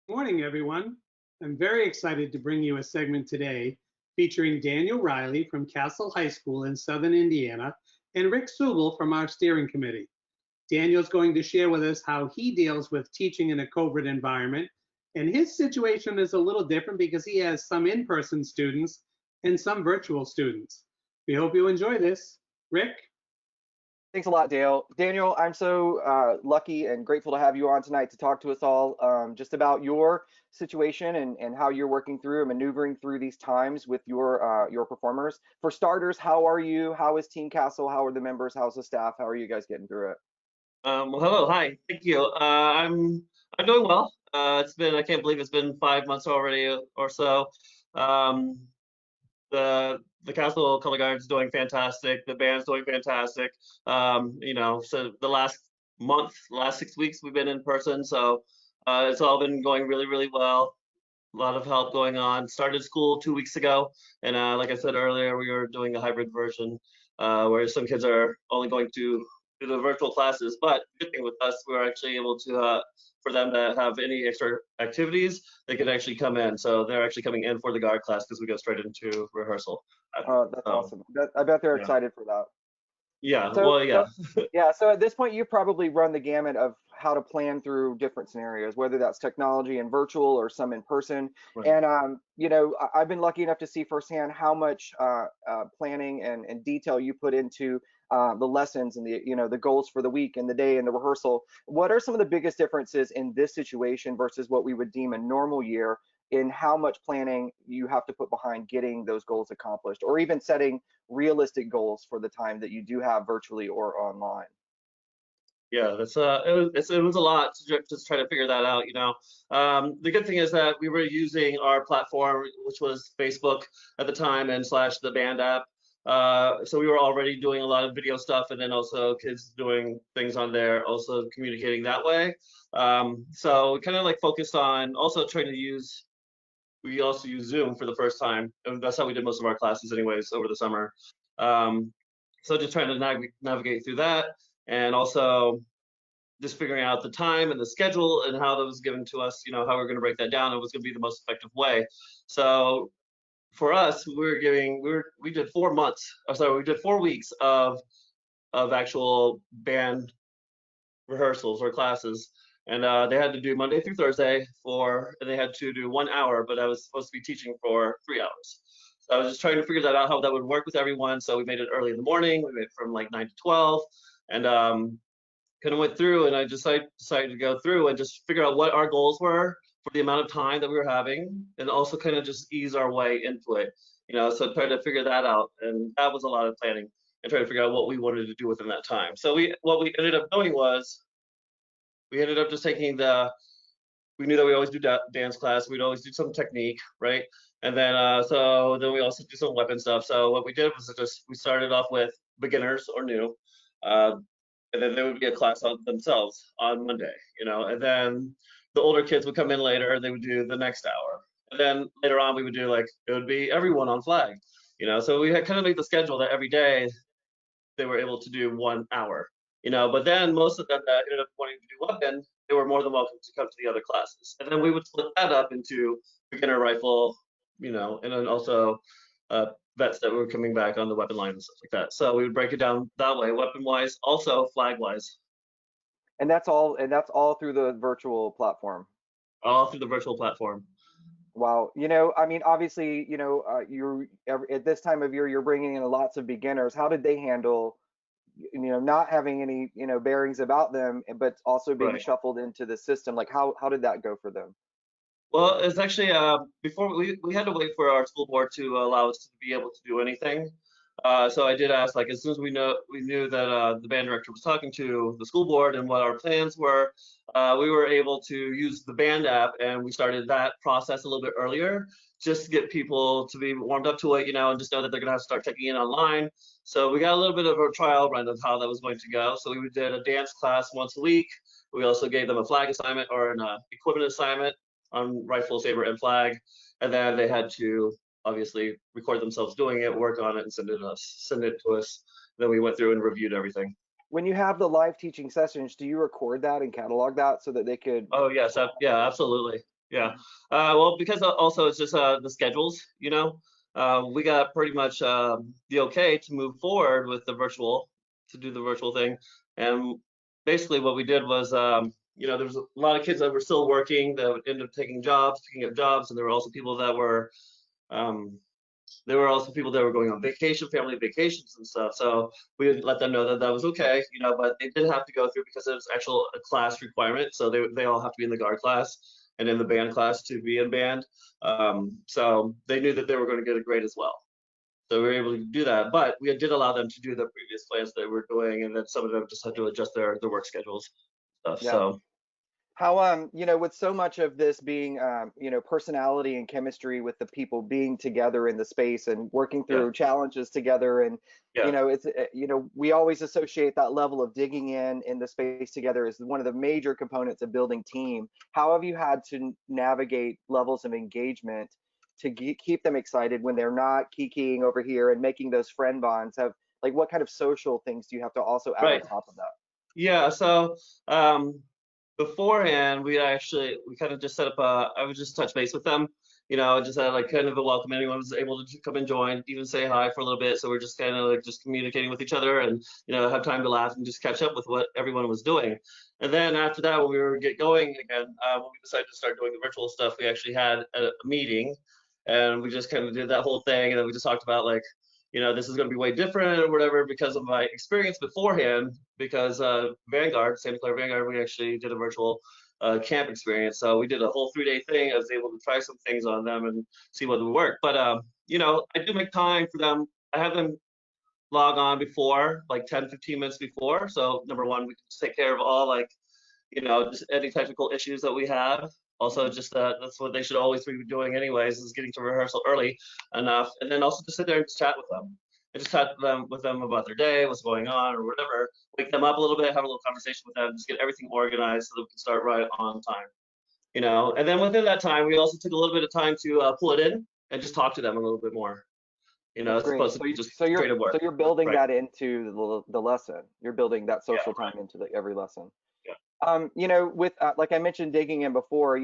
Morning, everyone. I'm very excited to bring you a segment today featuring Daniel Riley from Castle High School in Southern Indiana and Rick Subel from our steering committee. Daniel's going to share with us how he deals with teaching in a COVID environment, and his situation is a little different because he has some in-person students and some virtual students. We hope you enjoy this. Rick? Thanks a lot, Dale. Daniel, I'm so lucky and grateful to have you on tonight to talk to us all just about your situation and how you're working through and maneuvering through these times with your performers. For starters, how are you? How is Team Castle? How are the members? How's the staff? How are you guys getting through it? Well, hello, hi, thank you. I'm doing well. I can't believe it's been 5 months already or so. Um, the Castle Color Guard's doing fantastic. The band's doing fantastic. So the last 6 weeks we've been in person, so it's all been going really, really well. A lot of help going on. Started school 2 weeks ago, and like I said earlier, we are doing a hybrid version where some kids are only going to do the virtual classes. But the good thing with us, we're actually able to, for them to have any extra activities, they can actually come in. So they're actually coming in for the guard class because we go straight into rehearsal. That's So awesome. I bet they're yeah, excited for that. yeah, So, well, so yeah, yeah, so at this point, you've probably run the gamut of how to plan through different scenarios, whether that's technology and virtual or some in person. right. And I've been lucky enough to see firsthand how much planning and detail you put into the lessons and the goals for the week and the day and the rehearsal. What are some of the biggest differences in this situation versus what we would deem a normal year in how much planning you have to put behind getting those goals accomplished, or even setting realistic goals for the time that you do have virtually or online? Yeah, it was a lot to just try to figure that out. The good thing is that we were using our platform, which was Facebook at the time, and slash the band app. So we were already doing a lot of video stuff, and then also kids doing things on there, also communicating that way. So we kind of like focused on also trying to use. We also use Zoom for the first time, and that's how we did most of our classes, anyways, over the summer. Um, so just trying to navigate through that, and also just figuring out the time and the schedule and how that was given to us, how we're going to break that down and what's going to be the most effective way. So for us, we did 4 months. I'm sorry, we did 4 weeks of actual band rehearsals or classes, and they had to do Monday through Thursday and they had to do 1 hour, but I was supposed to be teaching for 3 hours. So I was just trying to figure that out, how that would work with everyone. So we made it early in the morning. We made it from like 9 to 12, and kind of went through, and I decided to go through and just figure out what our goals were for the amount of time that we were having, and also kind of just ease our way into it. So try to figure that out, and that was a lot of planning and try to figure out what we wanted to do within that time. So what we ended up doing was we ended up just taking we knew that we always do dance class. We'd always do some technique, right? And then then we also do some weapon stuff. So what we did was we started off with beginners or new, uh, and then there would be a class on themselves on Monday, and then the older kids would come in later. They would do the next hour, and then later on we would do like it would be everyone on flag, So we had kind of made the schedule that every day they were able to do 1 hour, But then most of them that ended up wanting to do weapon, they were more than welcome to come to the other classes, and then we would split that up into beginner rifle, and then also vets that were coming back on the weapon line and stuff like that. So we would break it down that way, weapon wise, also flag wise, And that's all through the virtual platform. all through the virtual platform. Wow. I mean, obviously, at this time of year, you're bringing in lots of beginners. How did they handle, not having any, bearings about them, but also being Right. shuffled into the system? Like, how did that go for them? Well, it's actually before we had to wait for our school board to allow us to be able to do anything. So I did ask, like, as soon as we knew that the band director was talking to the school board and what our plans were, we were able to use the band app, and we started that process a little bit earlier, just to get people to be warmed up to it, and just know that they're gonna have to start checking in online. So we got a little bit of a trial run of how that was going to go. So we did a dance class once a week. We also gave them a flag assignment or an equipment assignment on rifle, saber, and flag, and then they had to obviously record themselves doing it, work on it, and send it to us. Then we went through and reviewed everything. When you have the live teaching sessions, do you record that and catalog that so that they could? Oh yes, yeah, absolutely. Yeah. Well, because also it's just the schedules, we got pretty much the okay to move forward with the virtual, to do the virtual thing. And basically what we did was, there was a lot of kids that were still working that would end up picking up jobs, and there were also people that were, um, going on vacation, family vacations and stuff. So we didn't let them know that that was okay, but they did have to go through because it was actual a class requirement. So they all have to be in the guard class and in the band class to be in band. So they knew that they were going to get a grade as well. So we were able to do that, but we did allow them to do the previous plans they were doing, and then some of them just had to adjust their work schedules stuff. Yeah. So How with so much of this being personality and chemistry with the people being together in the space and working yeah, through challenges together, and yeah, it's we always associate that level of digging in the space together as one of the major components of building team. How have you had to navigate levels of engagement to keep them excited when they're not kikiing over here and making those friend bonds? Have like what kind of social things do you have to also add on right. top of that? Yeah, so beforehand, we kind of just set up I would just touch base with them, just had like kind of a welcome. Anyone was able to come and join, even say hi for a little bit. So we're just kind of like just communicating with each other and, have time to laugh and just catch up with what everyone was doing. And then after that, when we were get going again, when we decided to start doing the virtual stuff, we actually had a meeting and we just kind of did that whole thing. And then we just talked about like, this is going to be way different or whatever because of my experience beforehand. Because Vanguard, Santa Clara Vanguard, we actually did a virtual camp experience. So we did a whole 3-day thing. I was able to try some things on them and see what would work. But I do make time for them. I have them log on before, like 10, 15 minutes before. So number one, we can just take care of all like just any technical issues that we have. Also, just that's what they should always be doing anyways, is getting to rehearsal early enough. And then also just sit there and just chat with them. And just chat with them about their day, what's going on or whatever. Wake them up a little bit, have a little conversation with them, just get everything organized so that we can start right on time. And then within that time, we also took a little bit of time to pull it in and just talk to them a little bit more. That's As great. opposed to be just So you're straight at work. so you're building Right. that into the lesson. You're building that Yeah, social time right. into every lesson. Yeah. With like I mentioned digging in before,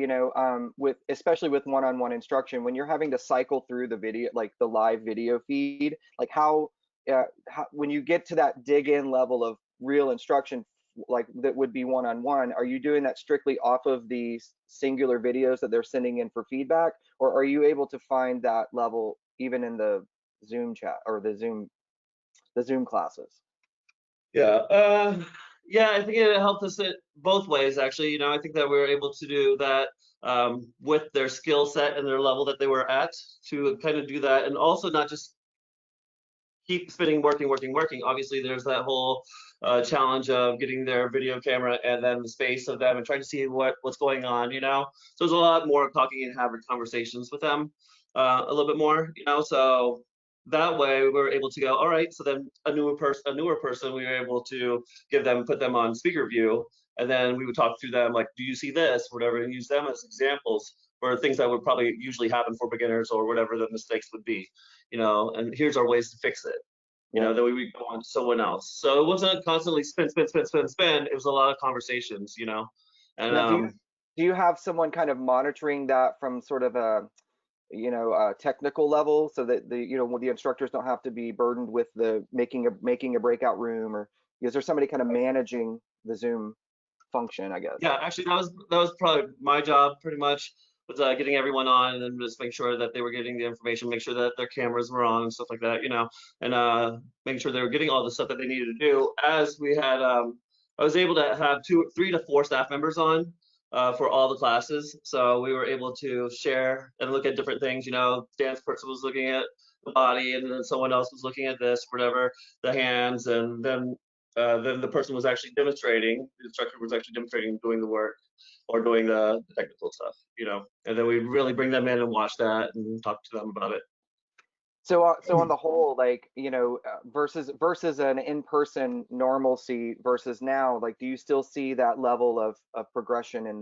with especially with one-on-one instruction, when you're having to cycle through the video, like the live video feed, like how when you get to that dig in level of real instruction, like that would be one-on-one, are you doing that strictly off of the singular videos that they're sending in for feedback, or are you able to find that level even in the Zoom chat or the Zoom classes? Yeah. Yeah, I think it helped us in both ways, actually. I think that we were able to do that with their skill set and their level that they were at to kind of do that. And also not just keep spinning, working, working, working. Obviously, there's that whole challenge of getting their video camera and then the space of them and trying to see what's going on, So there's a lot more talking and having conversations with them a little bit more, So that way we were able to go, all right. So then a newer person, we were able to put them on speaker view, and then we would talk through them like, do you see this, whatever, and use them as examples for things that would probably usually happen for beginners or whatever the mistakes would be, and here's our ways to fix it. Yeah. Then we would go on to someone else. So it wasn't constantly spin, spin, spin, spin, spin. It was a lot of conversations, and Now, do you have someone kind of monitoring that from sort of a technical level, so that the instructors don't have to be burdened with the making a breakout room, or is there somebody kind of managing the Zoom function, I guess? yeah, actually that was probably my job pretty much, was getting everyone on and then just make sure that they were getting the information, make sure that their cameras were on and stuff like that, and making sure they were getting all the stuff that they needed to do. As we had, I was able to have 3 to 4 staff members on for all the classes, so we were able to share and look at different things. Dance person was looking at the body, and then someone else was looking at this, whatever, the hands, and then the person was actually demonstrating, the instructor was actually demonstrating doing the work or doing the technical stuff, and then we really bring them in and watch that and talk to them about it. So on the whole, like, versus an in-person normalcy versus now, like, do you still see that level of progression in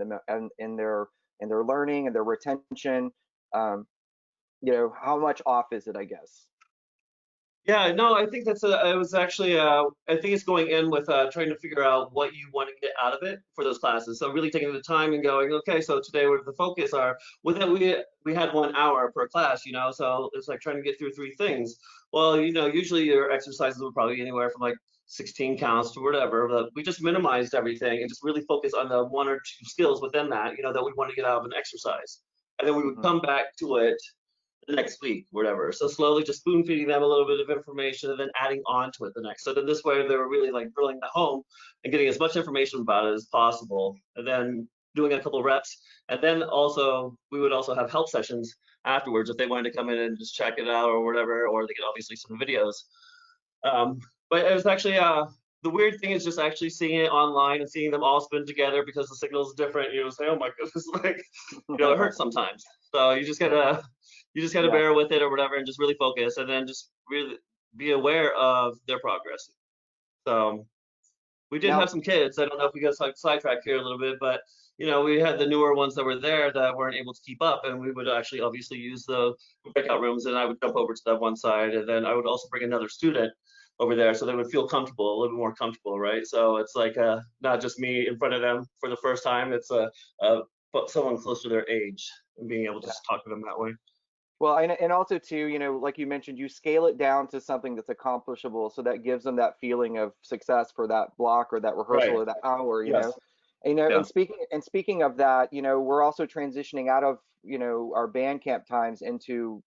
their learning and their retention? How much off is it, I guess? Yeah, no, I think it was actually, I think it's going in with trying to figure out what you want to get out of it for those classes. So really taking the time and going, okay, so today what the focus are, with it, we had 1 hour per class, so it's like trying to get through 3 things. Well, usually your exercises would probably be anywhere from like 16 counts to whatever, but we just minimized everything and just really focus on the 1 or 2 skills within that, that we want to get out of an exercise. And then we would Mhm. come back to it the next week, whatever. So slowly just spoon feeding them a little bit of information and then adding on to it the next. So then this way they were really like drilling that home and getting as much information about it as possible. And then doing a couple reps. And then also we would also have help sessions afterwards if they wanted to come in and just check it out or whatever, or they could obviously some videos. Um, but it was actually the weird thing is just actually seeing it online and seeing them all spin together because the signal is different. You say, oh my goodness, like it hurts sometimes. So you just gotta Yeah. bear with it or whatever, and just really focus, and then just really be aware of their progress. So we did have Now, some kids. I don't know if we got sidetracked here a little bit, but we had the newer ones that were there that weren't able to keep up, and we would actually obviously use the breakout rooms, and I would jump over to that one side, and then I would also bring another student over there so they would feel comfortable, a little bit more comfortable, right? So it's like not just me in front of them for the first time. It's but someone close to their age and being able to just talk to them that way. well, and also too, like you mentioned, you scale it down to something that's accomplishable, so that gives them that feeling of success for that block or that rehearsal Right. or that hour. Yes. And Yeah. speaking of that, we're also transitioning out of our band camp times into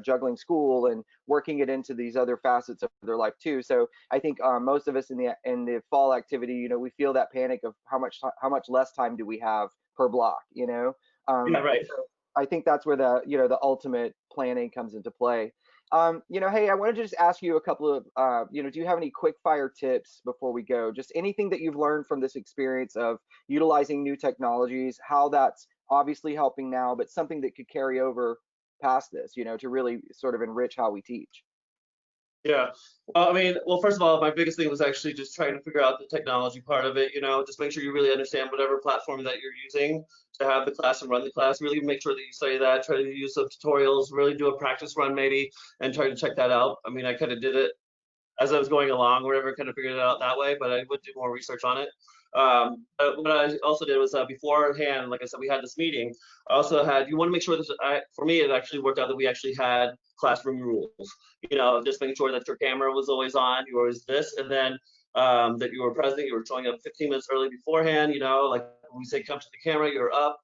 juggling school and working it into these other facets of their life too. So I think most of us in the fall activity, we feel that panic of how much less time do we have per block. Yeah. Right. So I think that's where the ultimate planning comes into play. Hey, I wanted to just ask you a couple of, do you have any quick fire tips before we go? Just anything that you've learned from this experience of utilizing new technologies, how that's obviously helping now, but something that could carry over past this, to really sort of enrich how we teach. Yeah. Well, I mean, well, first of all, my biggest thing was actually just trying to figure out the technology part of it, just make sure you really understand whatever platform that you're using to have the class and run the class. Really make sure that you study that, try to use some tutorials, really do a practice run maybe, and try to check that out. I mean, I kind of did it as I was going along, whatever, kind of figured it out that way, but I would do more research on it. But what I also did was beforehand, like I said, we had this meeting. I also had, you want to make sure that for me, it actually worked out that we actually had classroom rules, just making sure that your camera was always on, you were always this, and then that you were present, you were showing up 15 minutes early beforehand, like when we say come to the camera, you're up,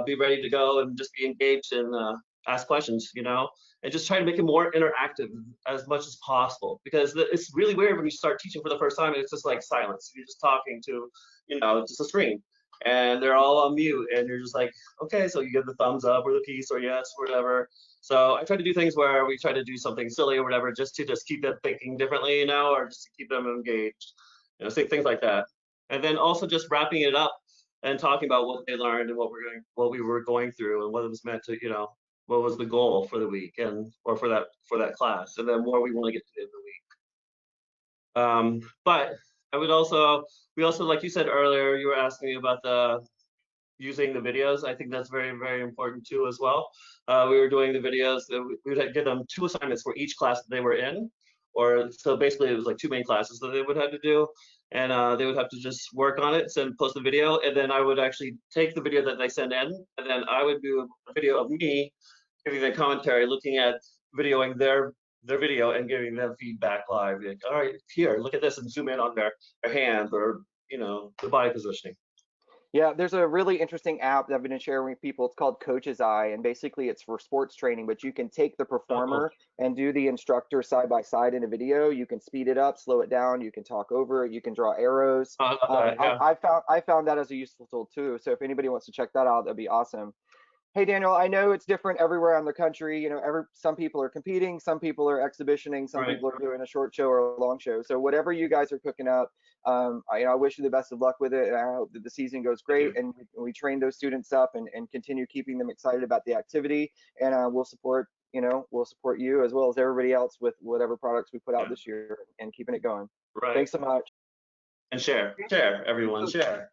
be ready to go and just be engaged and ask questions, and just try to make it more interactive as much as possible because it's really weird when you start teaching for the first time and it's just like silence. You're just talking to, just a screen and they're all on mute and you're just like, okay, so you give the thumbs up or the peace or yes, or whatever. So I try to do things where we try to do something silly or whatever just to just keep them thinking differently, or just to keep them engaged, say things like that. And then also just wrapping it up and talking about what they learned and what we were going through and what it was meant to, what was the goal for the week and or for that class, and then where we want to get to the end of the week. But I would also we also like you said earlier, you were asking me about the using the videos. I think that's very, very important too as well. We were doing the videos. We would give them 2 assignments for each class that they were in, or so basically it was like 2 main classes that they would have to do, and they would have to just work on it, send post the video, and then I would actually take the video that they send in, and then I would do a video of me giving them commentary, looking at videoing their video and giving them feedback live. Like, all right, here, look at this, and zoom in on their hands or the body positioning. Yeah, there's a really interesting app that I've been sharing with people. It's called Coach's Eye, and basically it's for sports training, but you can take the Oh, cool. performer and do the instructor side by side in a video. You can speed it up, slow it down, you can talk over it, you can draw arrows. I love that. Yeah. I found that as a useful tool too. So if anybody wants to check that out, that'd be awesome. Hey Daniel, I know it's different everywhere in the country. Some people are competing, some people are exhibitioning, some Right. people are doing a short show or a long show. So whatever you guys are cooking up, I wish you the best of luck with it, and I hope that the season goes Thank great you. and we train those students up and continue keeping them excited about the activity. And we'll support you as well as everybody else with whatever products we put out Yeah. this year and keeping it going. Right. Thanks so much. And share, everyone, share.